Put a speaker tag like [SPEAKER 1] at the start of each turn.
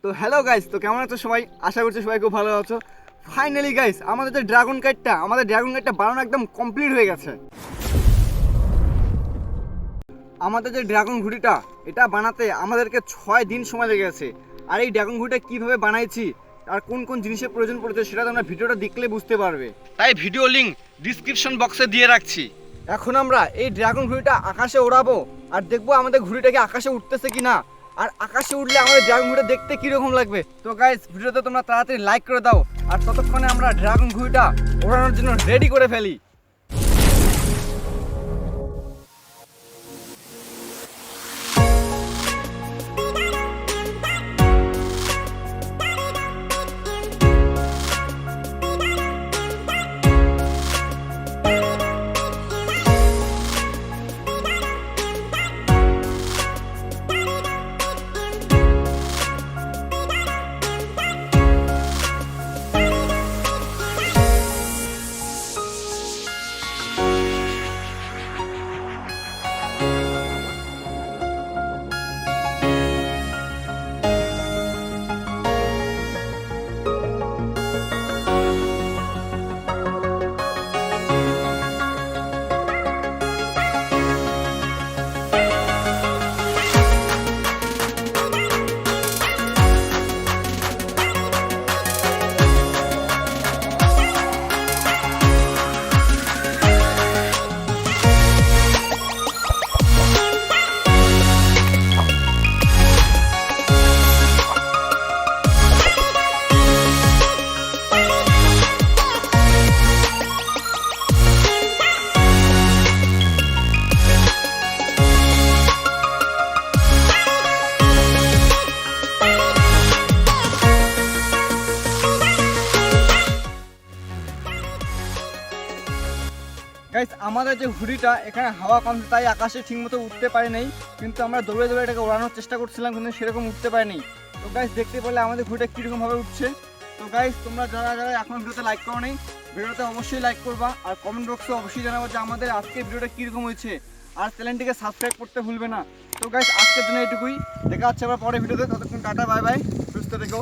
[SPEAKER 1] তো hello guys, তো কেমন আছো সবাই? আশা করছি সবাই খুব ভালো আছো। ফাইনালি গাইস, আমাদের যে ড্রাগন কাইটটা বানানো একদম কমপ্লিট হয়ে গেছে। আমাদের যে ড্রাগন ঘুড়িটা এটা বানাতে আমাদেরকে 6 দিন সময় লেগে গেছে। আর এই ড্রাগন ঘুড়িটা কীভাবে বানাইছি আর কোন কোন জিনিসের প্রয়োজন পড়েছে সেটা তোমরা ভিডিওটা দেখলে বুঝতে পারবে। তাই ভিডিও লিঙ্ক ডিসক্রিপশন বক্সে দিয়ে রাখছি। এখন আমরা এই ড্রাগন ঘুড়িটা আকাশে ওড়াবো আর দেখবো আমাদের ঘুড়িটাকে আকাশে উঠতেছে কিনা, আর আকাশে উঠলে আমাদের ড্রাগন ঘুড়িটা দেখতে কিরকম লাগবে। তো গাইস, ভিডিওতে তোমরা তাড়াতাড়ি লাইক করে দাও আর ততক্ষণে আমরা ড্রাগন ঘুড়িটা ওড়ানোর জন্য রেডি করে ফেলি। গাইস, আমাদের যে ঘুড়িটা এখানে হাওয়া কম, তাই আকাশে ঠিকমতো উঠতে পারে নাই, কিন্তু আমরা দৌড়ে দৌড়ে এটাকে ওড়ানোর চেষ্টা করছিলাম, কিন্তু সেরকম উঠতে পারেনি। তো গাইস, দেখতে পেলে আমাদের ঘুড়িটা কীরকমভাবে উঠছে। তো গাইস, তোমরা যারা যারা এখন ভিডিওতে লাইক করো নাই, ভিডিওতে অবশ্যই লাইক করবা আর কমেন্ট বক্সে অবশ্যই জানাবো যে আমাদের আজকের ভিডিওটা কীরকম হয়েছে, আর চ্যানেলটিকে সাবস্ক্রাইব করতে ভুলবে না। তো গাইস, আজকের জন্য এইটুকুই, দেখা হচ্ছে আবার পরে ভিডিওতে। ততক্ষণ টাটা, বাই বাই, সুস্থ থেকো।